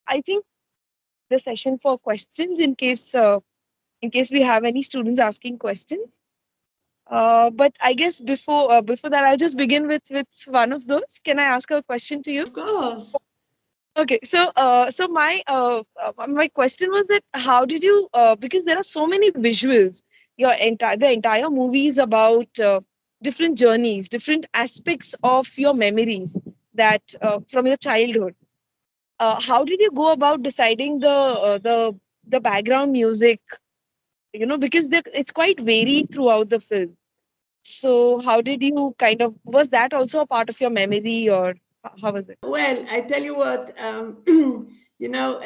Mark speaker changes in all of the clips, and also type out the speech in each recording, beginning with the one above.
Speaker 1: I think the session for questions in case we have any students asking questions. But I guess before that, I'll just begin with one of those. Can I ask a question to you?
Speaker 2: Of course.
Speaker 1: Okay, so my question was that how did you because there are so many visuals. The entire movie is about different journeys, different aspects of your memories that from your childhood. How did you go about deciding the background music? You know, because it's quite varied throughout the film. So how did you kind of, was that also a part of your memory, or how was it?
Speaker 2: Well, I tell you what, you know,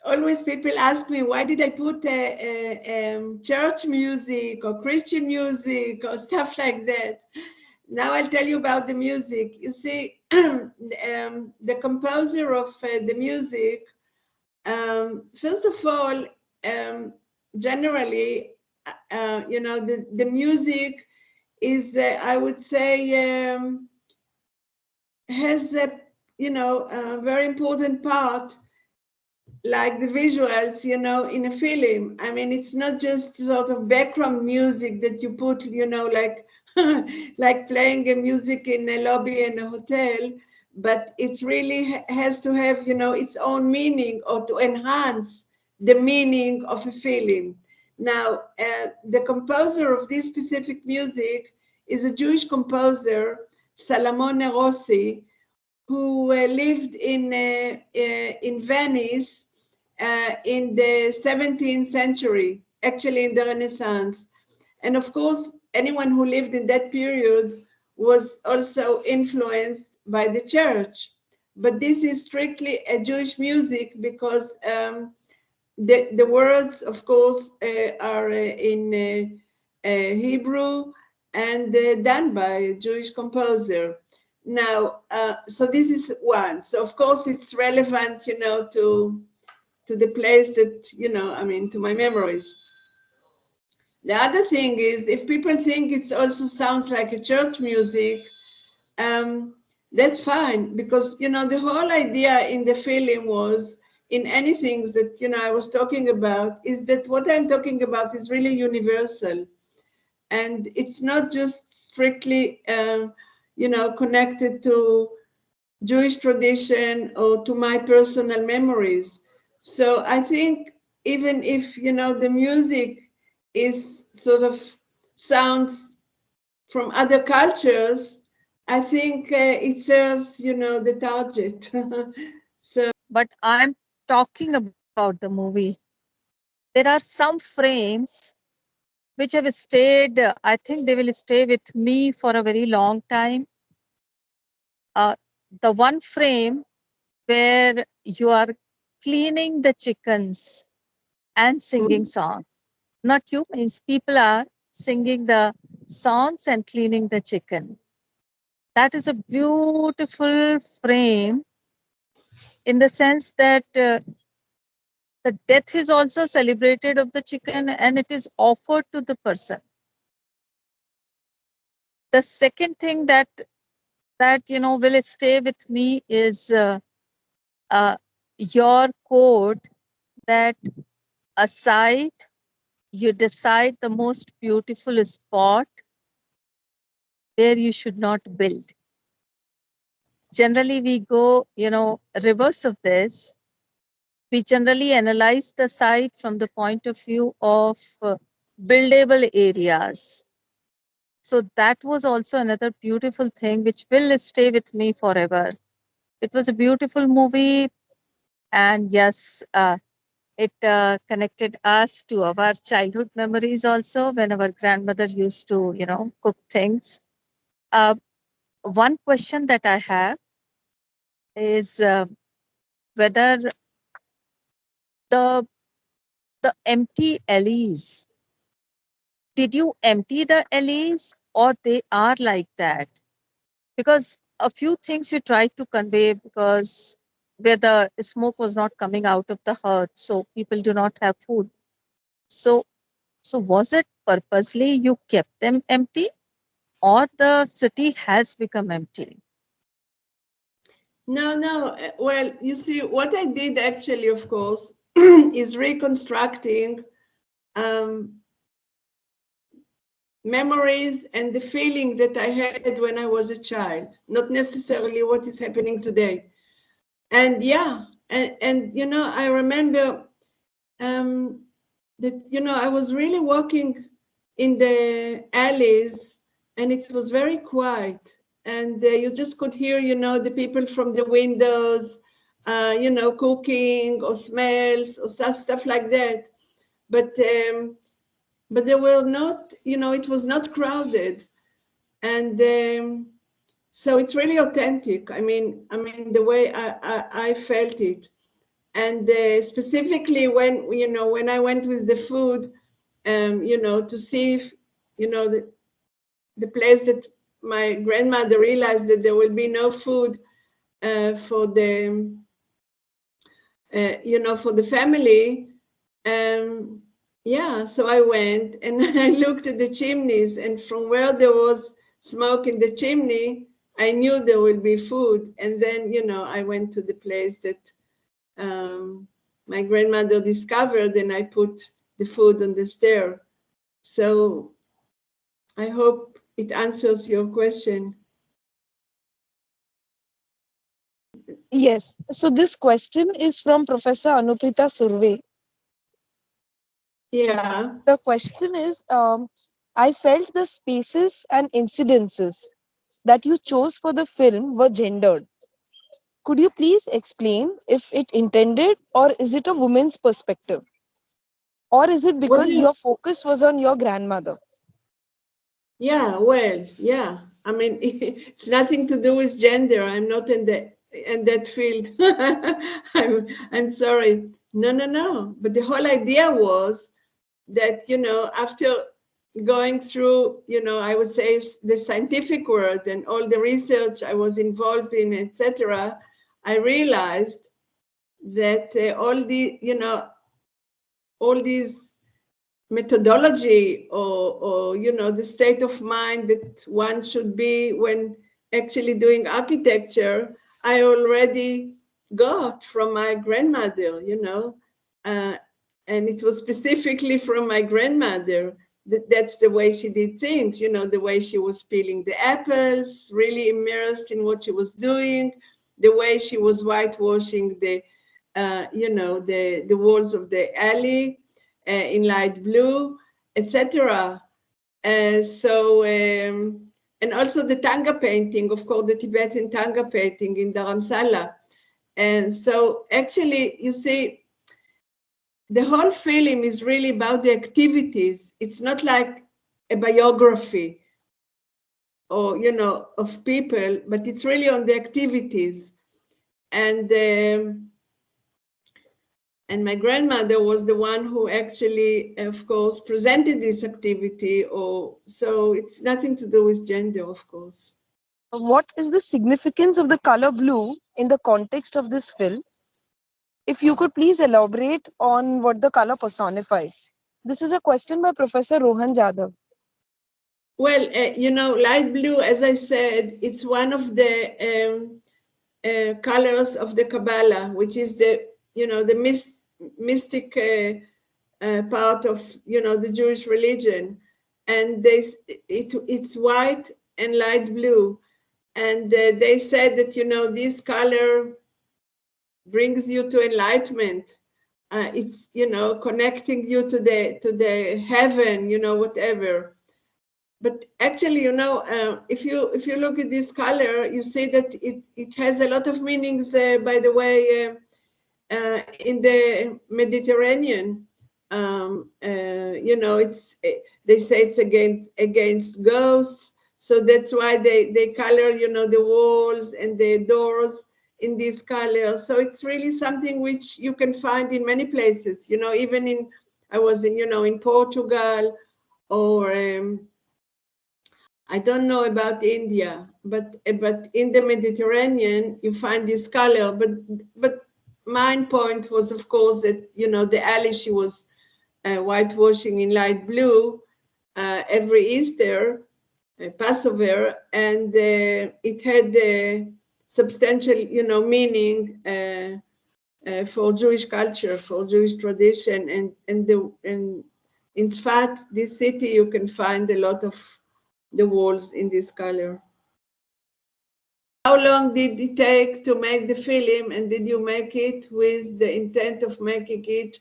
Speaker 2: always people ask me, why did I put church music or Christian music or stuff like that? Now I'll tell you about the music. You see, the composer of the music, first of all, generally, the music is, I would say, has a very important part, like the visuals, in a film. I mean, it's not just sort of background music that you put, like like playing a music in a lobby in a hotel, but it's really has to have, its own meaning or to enhance the meaning of a film. Now, the composer of this specific music is a Jewish composer, Salomone Rossi, who lived in Venice in the 17th century, actually in the Renaissance. And of course, anyone who lived in that period was also influenced by the church. But this is strictly a Jewish music because the words, of course, are in Hebrew and done by a Jewish composer. Now, so this is one. So of course, it's relevant, to the place that, I mean, to my memories. The other thing is, if people think it also sounds like a church music, that's fine, because, the whole idea in the film was, in anything that, I was talking about, is that what I'm talking about is really universal. And it's not just strictly, connected to Jewish tradition or to my personal memories. So I think even if, the music is sort of sounds from other cultures, I think it serves, the target. So
Speaker 3: But I'm talking about the movie. There are some frames which have stayed, I think they will stay with me for a very long time. Uh, the one frame where you are cleaning the chickens and singing songs. Not you, means people are singing the songs and cleaning the chicken. That is a beautiful frame in the sense that the death is also celebrated of the chicken and it is offered to the person. The second thing that will stay with me is uh, your quote that aside you decide the most beautiful spot where you should not build. Generally we go reverse of this. We generally analyze the site from the point of view of buildable areas. So that was also another beautiful thing which will stay with me forever. It was a beautiful movie, and yes, it connected us to our childhood memories also when our grandmother used to, cook things. Uh, One question that I have is whether the the empty alleys, did you empty the alleys or they are like that? Because a few things you tried to convey, because where the smoke was not coming out of the hearth, so people do not have food. So, so was it purposely you kept them empty, or the city has become empty?
Speaker 2: No, no. Well, you see, what I did actually, of course, is reconstructing um, memories and the feeling that I had when I was a child, not necessarily what is happening today. And yeah, and you know, I remember that, you know, I was really walking in the alleys and it was very quiet. And you just could hear, you know, the people from the windows, you know, cooking or smells or stuff like that. But there were not, you know, it was not crowded. And so it's really authentic. I mean, the way I felt it. And specifically when, you know, when I went with the food, you know, to see if, you know, the place that my grandmother realized that there will be no food for the, you know, for the family. Yeah, so I went and I looked at the chimneys, and from where there was smoke in the chimney, I knew there would be food. And then, you know, I went to the place that my grandmother discovered, and I put the food on the stair. So I hope it answers your question.
Speaker 1: Yes. So this question is from Professor Anuprita Surve.
Speaker 2: Yeah.
Speaker 1: The question is, I felt the spaces and incidences that you chose for the film were gendered. Could you please explain if it intended, or is it a woman's perspective? Or is it
Speaker 2: What do
Speaker 1: because
Speaker 2: you,
Speaker 1: your focus was on your grandmother?
Speaker 2: yeah, well, yeah. I mean, it's nothing to do with gender. I'm not in that field. I'm sorry. No, no, no. But the whole idea was that, you know, after going through, you know, I would say the scientific world and all the research I was involved in, etc., I realized that all the, you know, all these methodology or you know, the state of mind that one should be when actually doing architecture, I already got from my grandmother, you know, uh, and it was specifically from my grandmother. That's the way she did things, you know, the way she was peeling the apples, really immersed in what she was doing, the way she was whitewashing the you know, the walls of the alley in light blue, etc. And also the Tanga painting, of course, the Tibetan Tanga painting in Dharamsala. And so actually, you see, the whole film is really about the activities. It's not like a biography or, you know, of people, but it's really on the activities. And my grandmother was the one who actually, of course, presented this activity. Or so it's nothing to do with gender, of course.
Speaker 1: What is the significance of the color blue in the context of this film? If you could please elaborate on what the color personifies. This is a question by Professor Rohan Jadhav.
Speaker 2: Well, you know, light blue, as I said, it's one of the colors of the Kabbalah, which is the, you know, the mystic part of, you know, the Jewish religion. And it's white and light blue. And they said that, you know, this color brings you to enlightenment. It's, you know, connecting you to the heaven, you know, whatever. But actually, you know, if you look at this color, you see that it has a lot of meanings. By the way, in the Mediterranean, you know, it's they say it's against ghosts. So that's why they color, you know, the walls and the doors in this color. So it's really something which you can find in many places. You know, even in I was in, you know, in Portugal, or I don't know about India, but in the Mediterranean you find this color. But my point was, of course, that, you know, the alley she was whitewashing in light blue every Easter, Passover, and it had substantial, meaning for Jewish culture, for Jewish tradition, and in Sfat, this city, you can find a lot of the walls in this color. How long did it take to make the film, and did you make it with the intent of making it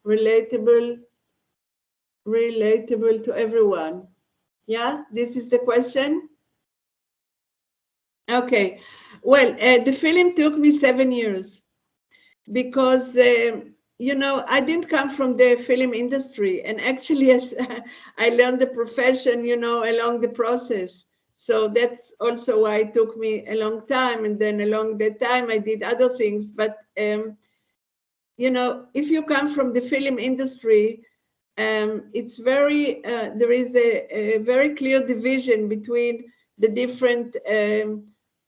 Speaker 2: relatable to everyone? Yeah, this is the question. Okay, well, the film took me 7 years because I didn't come from the film industry, and actually I learned the profession along the process. So that's also why it took me a long time, and then along that time I did other things. But if you come from the film industry, it's very there is a very clear division between the different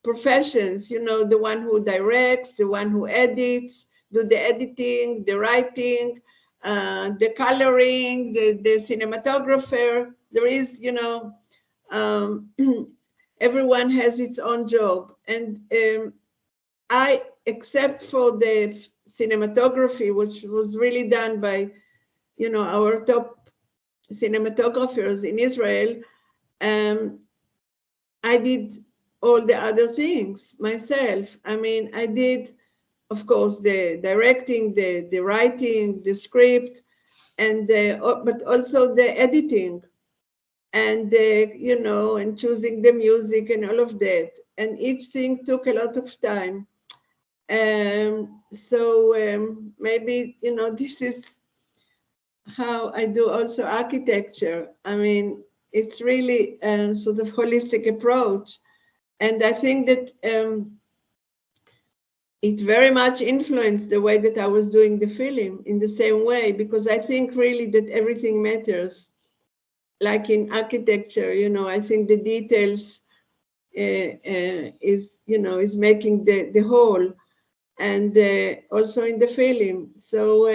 Speaker 2: professions. The one who directs, the one who edits, do the editing, the writing, the coloring, the cinematographer. There is, everyone has its own job. And I, except for the cinematography, which was really done by, our top cinematographers in Israel, I did all the other things myself. I mean, I did, of course, the directing, the writing, the script, and but also the editing, and and choosing the music and all of that. And each thing took a lot of time. So maybe this is how I do also architecture. I mean, it's really a sort of holistic approach. And I think that it very much influenced the way that I was doing the film in the same way, because I think really that everything matters. Like in architecture, I think the details is making the whole, and also in the film. So,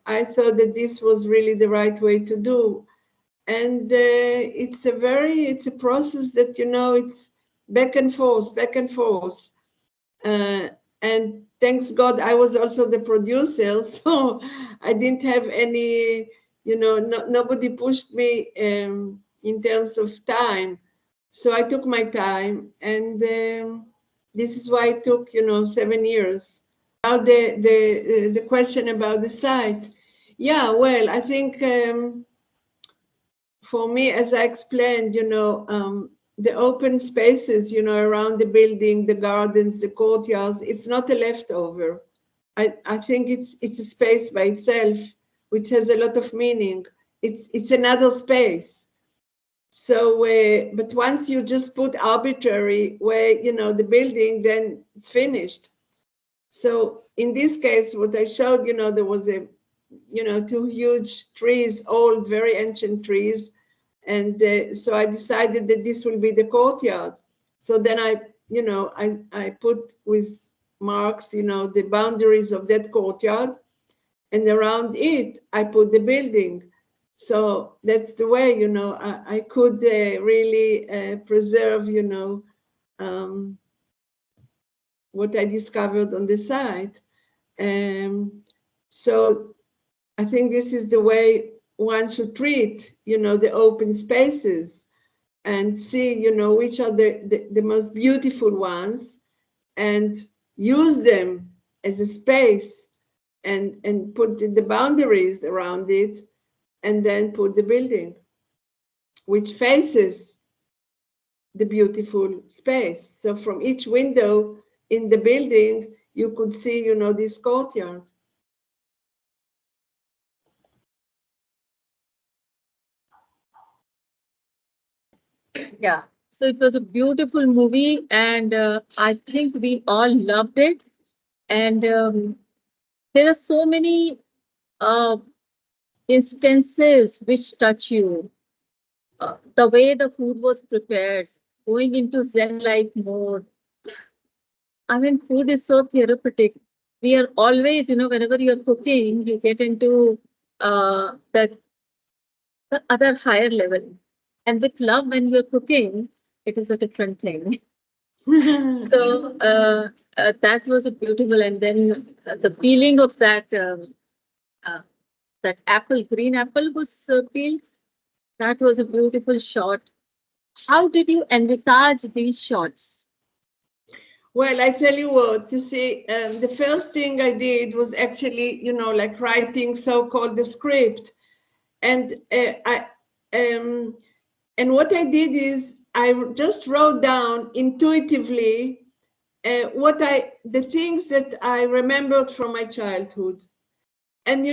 Speaker 2: I thought that this was really the right way to do. And it's a process that, it's back and forth. And thanks God, I was also the producer, so I didn't have any, nobody pushed me in terms of time. So I took my time, and this is why it took, 7 years. Now the question about the site. Yeah, well, I think for me, as I explained, the open spaces, around the building, the gardens, the courtyards, it's not a leftover. I think it's a space by itself, which has a lot of meaning. It's another space. So, but once you just put arbitrary where, the building, then it's finished. So in this case, what I showed, there was two huge trees, old, very ancient trees. And so I decided that this will be the courtyard. So then I put with marks, the boundaries of that courtyard, and around it, I put the building. So that's the way, I could really preserve, what I discovered on the site. So I think this is the way one should treat, the open spaces, and see, which are the most beautiful ones, and use them as a space, and put the boundaries around it, and then put the building, which faces the beautiful space. So from each window in the building, you could see, this courtyard.
Speaker 3: Yeah. So it was a beautiful movie, and I think we all loved it. And there are so many uh, instances which touch you. The way the food was prepared, going into Zen-like mode. I mean, food is so therapeutic. We are always, whenever you're cooking, you get into the other higher level. And with love, when you're cooking, it is a different thing. So that was a beautiful, and then the peeling of uh, that apple, green apple was peeled. That was a beautiful shot. How did you envisage these shots?
Speaker 2: Well, I tell you what, you see, the first thing I did was actually, like writing so-called the script. And and what I did is I just wrote down intuitively the things that I remembered from my childhood. And,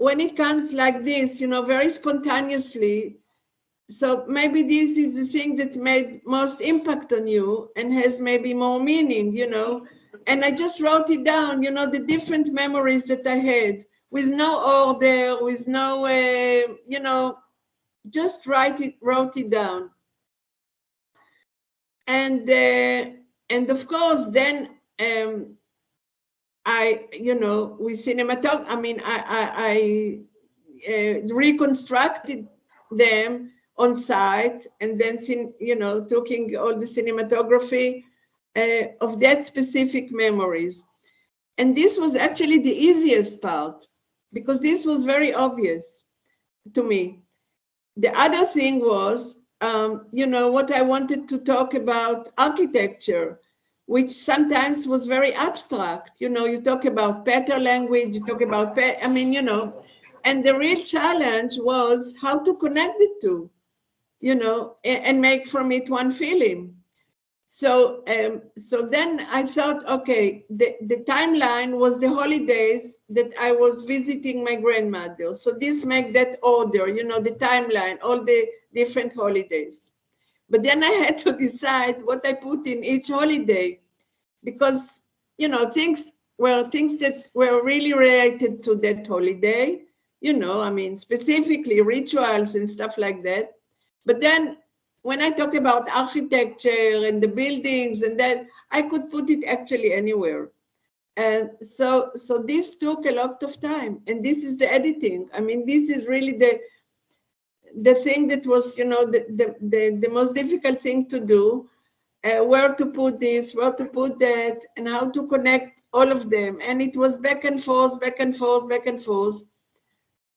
Speaker 2: when it comes like this, very spontaneously, so maybe this is the thing that made most impact on you and has maybe more meaning, and I just wrote it down, the different memories that I had with no order, with no, just wrote it down. And of course, then with cinematography, I mean, I reconstructed them on site, and then, taking all the cinematography of that specific memories. And this was actually the easiest part, because this was very obvious to me. The other thing was, what I wanted to talk about architecture, which sometimes was very abstract. You talk about pattern language, you talk about, and the real challenge was how to connect the two, and make from it one film. So then I thought, okay, the timeline was the holidays that I was visiting my grandmother. So this make that order, the timeline, all the different holidays. But then I had to decide what I put in each holiday, because, things that were really related to that holiday, specifically rituals and stuff like that. But then when I talk about architecture and the buildings and that, I could put it actually anywhere. And so this took a lot of time, and this is the editing. I mean, this is really the thing that was, the most difficult thing to do, where to put this, where to put that, and how to connect all of them. And it was back and forth, back and forth, back and forth.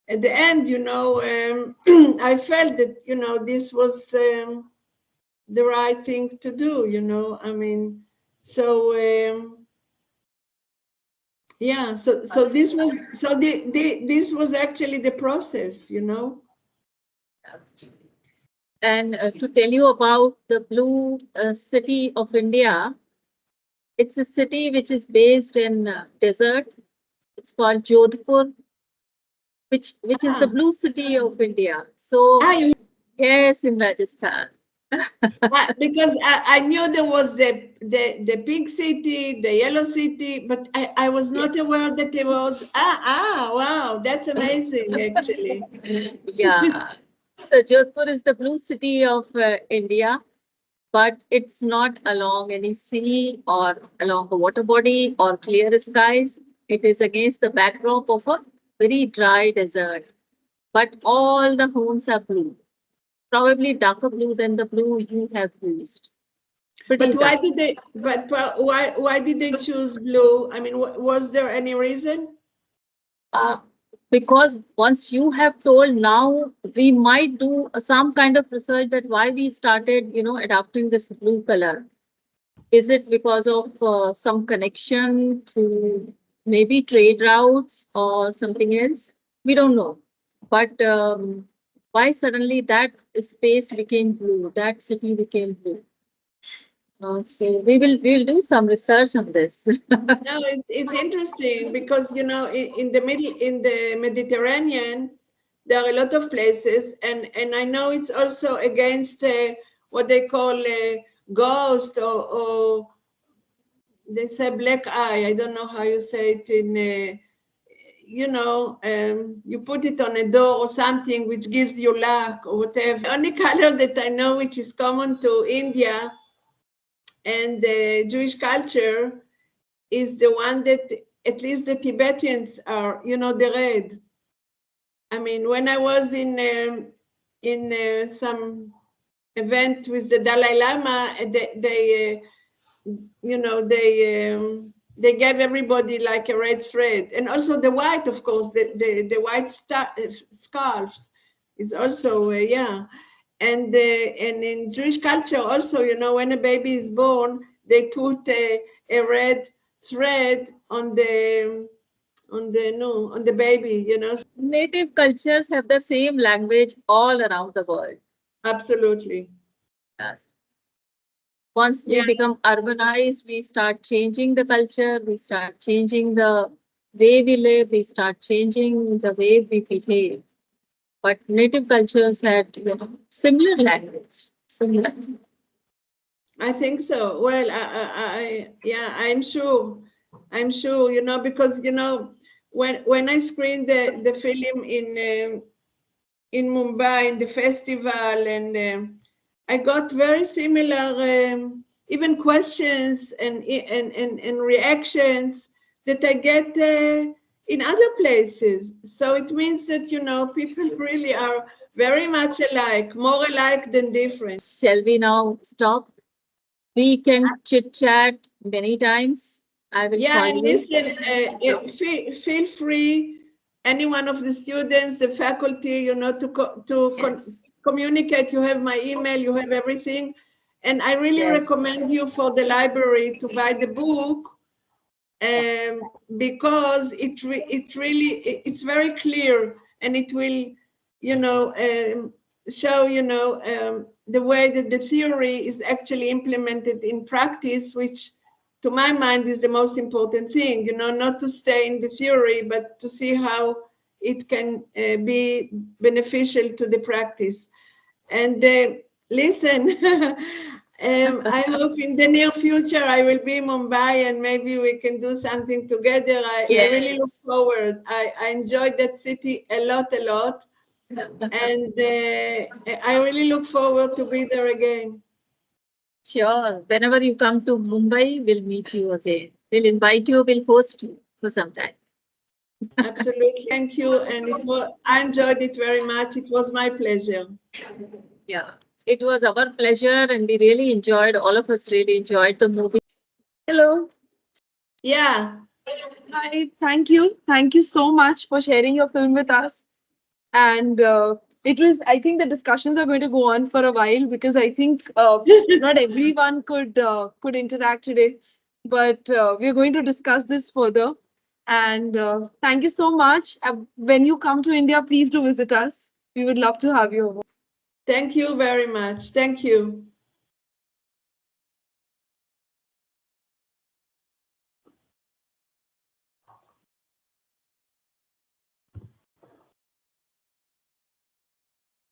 Speaker 2: At the end, I felt that, this was the right thing to do, I mean, so yeah, so this was, this was actually the process.
Speaker 3: And to tell you about the blue city of India, it's a city which is based in desert. It's called Jodhpur, which is the blue city of India. So yes, in Rajasthan.
Speaker 2: Because I knew there was the pink city, the yellow city, but I was not aware that there was, wow, that's amazing, actually.
Speaker 3: Yeah. So Jodhpur is the blue city of India, but it's not along any sea or along a water body or clear skies. It is against the backdrop of a very dry desert. But all the homes are blue, probably darker blue than the blue you have used.
Speaker 2: But why did they? But why did they choose blue? I mean, was there any reason?
Speaker 3: Because once you have told, now we might do some kind of research that why we started, adopting this blue color. Is it because of some connection through maybe trade routes or something else? We don't know. But why suddenly that space became blue, that city became blue? So we will do some research on this.
Speaker 2: No, it's interesting because in the Mediterranean, there are a lot of places, and I know it's also against what they call ghost, or they say black eye. I don't know how you say it in. You put it on a door or something which gives you luck or whatever. The only color that I know which is common to India and the Jewish culture is the one that at least the Tibetans are, the red. I mean, when I was in some event with the Dalai Lama, they they gave everybody like a red thread, and also the white, of course, the white scarves is also yeah. And in Jewish culture also, when a baby is born, they put a red thread on the baby,
Speaker 3: Native cultures have the same language all around the world.
Speaker 2: Absolutely.
Speaker 3: Yes. Once we become urbanized, we start changing the culture, we start changing the way we live, we start changing the way we behave. But native cultures had similar language, similar.
Speaker 2: I think so. Well, I'm sure. I'm sure, because when I screened the film in Mumbai in the festival, and I got very similar even questions and reactions that I get in other places. So it means that people really are very much alike, more alike than different.
Speaker 3: Shall we now stop? We can chit chat many times. I will
Speaker 2: Yeah,
Speaker 3: call
Speaker 2: and
Speaker 3: you.
Speaker 2: listen, feel free, any one of the students, the faculty, to communicate. You have my email, you have everything. And I really recommend you for the library to buy the book, because it's very clear, and it will, show, the way that the theory is actually implemented in practice, which to my mind is the most important thing, not to stay in the theory, but to see how it can be beneficial to the practice. And listen, I hope in the near future I will be in Mumbai, and maybe we can do something together. I really look forward. I enjoyed that city a lot. And I really look forward to be there again.
Speaker 3: Sure. Whenever you come to Mumbai, we'll meet you again. We'll invite you, we'll host you for some time.
Speaker 2: Absolutely. Thank you. And I enjoyed it very much. It was my pleasure.
Speaker 3: Yeah. It was our pleasure, and we really enjoyed, all of us really enjoyed the movie.
Speaker 1: Hello.
Speaker 2: Yeah.
Speaker 1: Hi. Thank you. Thank you so much for sharing your film with us. And I think the discussions are going to go on for a while, because I think not everyone could interact today, but we're going to discuss this further. And thank you so much. When you come to India, please do visit us. We would love to have you over.
Speaker 2: Thank you very much. Thank you.